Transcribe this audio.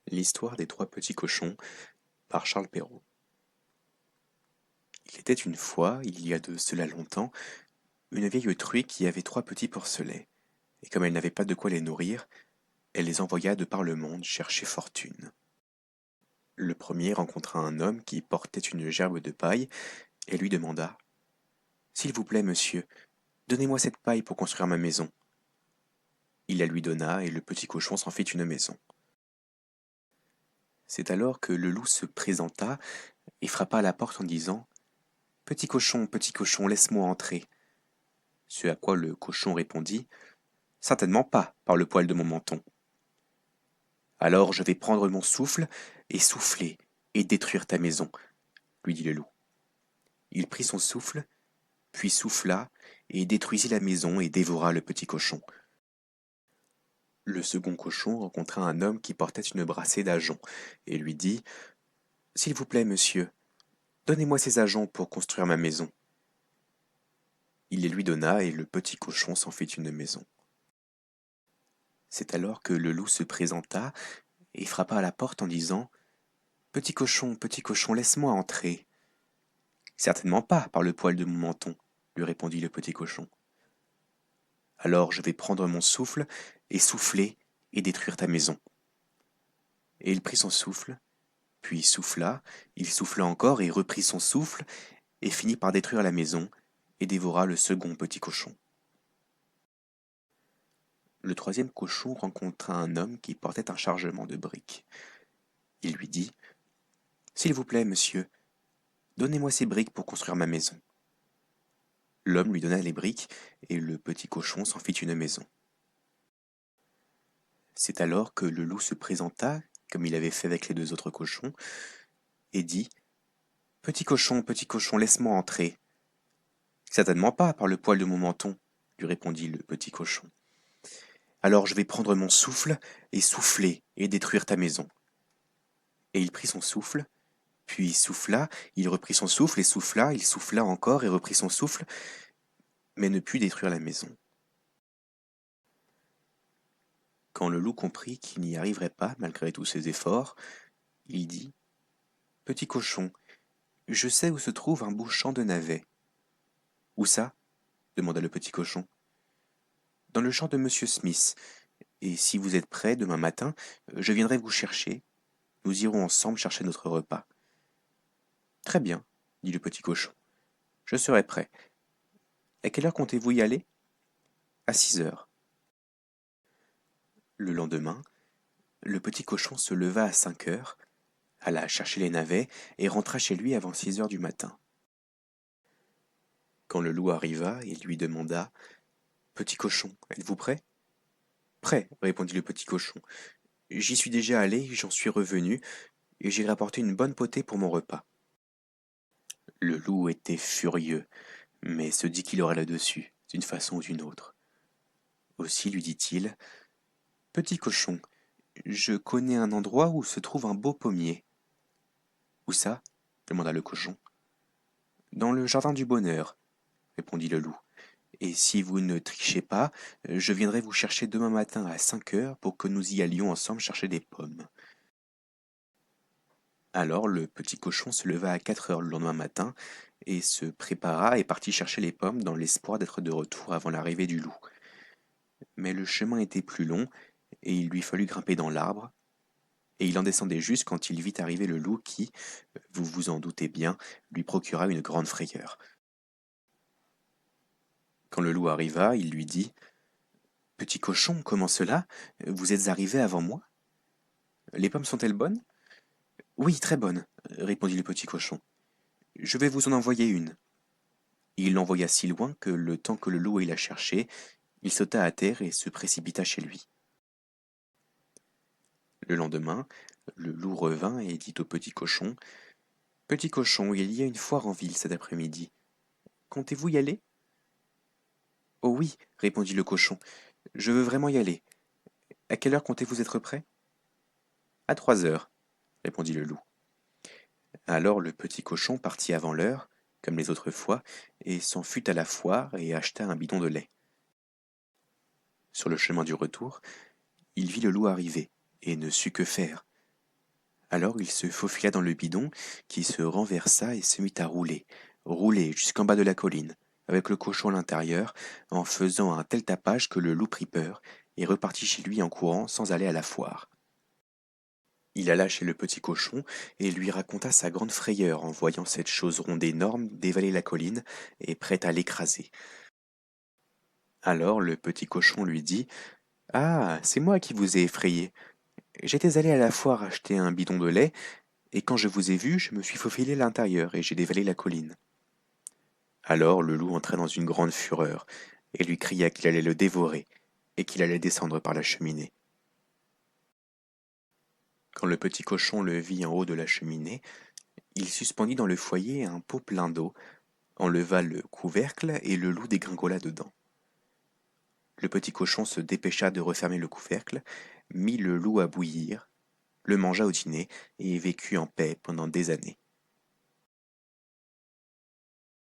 L'histoire des trois petits cochons par Charles Perrault. Il était une fois, il y a de cela longtemps, une vieille truie qui avait trois petits porcelets, et comme elle n'avait pas de quoi les nourrir, elle les envoya de par le monde chercher fortune. Le premier rencontra un homme qui portait une gerbe de paille et lui demanda S'il vous plaît, monsieur, donnez-moi cette paille pour construire ma maison. Il la lui donna et le petit cochon s'en fit une maison. C'est alors que le loup se présenta et frappa à la porte en disant petit cochon, laisse-moi entrer. Ce à quoi le cochon répondit Certainement pas, par le poil de mon menton. Alors je vais prendre mon souffle et souffler et détruire ta maison, lui dit le loup. Il prit son souffle, puis souffla et détruisit la maison et dévora le petit cochon. Le second cochon rencontra un homme qui portait une brassée d'ajoncs et lui dit S'il vous plaît, monsieur, donnez-moi ces ajoncs pour construire ma maison. Il les lui donna et le petit cochon s'en fit une maison. C'est alors que le loup se présenta et frappa à la porte en disant petit cochon, laisse-moi entrer. Certainement pas, par le poil de mon menton, lui répondit le petit cochon. Alors je vais prendre mon souffle et souffler et détruire ta maison. Et il prit son souffle, puis souffla, il souffla encore et reprit son souffle, et finit par détruire la maison, et dévora le second petit cochon. Le troisième cochon rencontra un homme qui portait un chargement de briques. Il lui dit S'il vous plaît, monsieur, donnez-moi ces briques pour construire ma maison. L'homme lui donna les briques, et le petit cochon s'en fit une maison. C'est alors que le loup se présenta, comme il avait fait avec les deux autres cochons, et dit petit cochon, laisse-moi entrer. Certainement pas, par le poil de mon menton, lui répondit le petit cochon. Alors je vais prendre mon souffle et souffler et détruire ta maison. Et il prit son souffle, puis souffla, il reprit son souffle et souffla, il souffla encore et reprit son souffle, mais ne put détruire la maison. Quand le loup comprit qu'il n'y arriverait pas malgré tous ses efforts, il dit Petit cochon, je sais où se trouve un beau champ de navets. Où ça demanda le petit cochon. Dans le champ de monsieur Smith. Et si vous êtes prêt demain matin, je viendrai vous chercher. Nous irons ensemble chercher notre repas. Très bien, dit le petit cochon. Je serai prêt. À quelle heure comptez-vous y aller À 6 heures. Le lendemain, le petit cochon se leva à 5 heures, alla chercher les navets et rentra chez lui avant 6 heures du matin. Quand le loup arriva, il lui demanda Petit cochon, êtes-vous prêt Prêt, répondit le petit cochon. J'y suis déjà allé, j'en suis revenu, et j'ai rapporté une bonne potée pour mon repas. Le loup était furieux, mais se dit qu'il aurait le dessus, d'une façon ou d'une autre. Aussi lui dit-il Petit cochon, je connais un endroit où se trouve un beau pommier. Où ça demanda le cochon. Dans le jardin du bonheur, répondit le loup. Et si vous ne trichez pas, je viendrai vous chercher demain matin à 5 heures pour que nous y allions ensemble chercher des pommes. Alors le petit cochon se leva à 4 heures le lendemain matin et se prépara et partit chercher les pommes dans l'espoir d'être de retour avant l'arrivée du loup. Mais le chemin était plus long et il lui fallut grimper dans l'arbre, et il en descendait juste quand il vit arriver le loup qui, vous vous en doutez bien, lui procura une grande frayeur. Quand le loup arriva, il lui dit Petit cochon, comment cela Vous êtes arrivé avant moi Les pommes sont-elles bonnes Oui, très bonnes, répondit le petit cochon. Je vais vous en envoyer une. Il l'envoya si loin que le temps que le loup aille la chercher, il sauta à terre et se précipita chez lui. Le lendemain, le loup revint et dit au petit cochon Petit cochon, il y a une foire en ville cet après-midi. Comptez-vous y aller Oh oui, répondit le cochon, je veux vraiment y aller. À quelle heure comptez-vous être prêt À 3 heures, répondit le loup. Alors le petit cochon partit avant l'heure, comme les autres fois, et s'en fut à la foire et acheta un bidon de lait. Sur le chemin du retour, il vit le loup arriver, et ne sut que faire. Alors il se faufila dans le bidon, qui se renversa et se mit à rouler, rouler jusqu'en bas de la colline, avec le cochon à l'intérieur, en faisant un tel tapage que le loup prit peur et repartit chez lui en courant sans aller à la foire. Il alla chez le petit cochon et lui raconta sa grande frayeur en voyant cette chose ronde énorme dévaler la colline et prête à l'écraser. Alors le petit cochon lui dit: Ah, c'est moi qui vous ai effrayé. J'étais allé à la foire acheter un bidon de lait, et quand je vous ai vu, je me suis faufilé à l'intérieur et j'ai dévalé la colline. Alors le loup entra dans une grande fureur et lui cria qu'il allait le dévorer et qu'il allait descendre par la cheminée. Quand le petit cochon le vit en haut de la cheminée, il suspendit dans le foyer un pot plein d'eau, enleva le couvercle et le loup dégringola dedans. Le petit cochon se dépêcha de refermer le couvercle, mit le loup à bouillir, le mangea au dîner et vécut en paix pendant des années.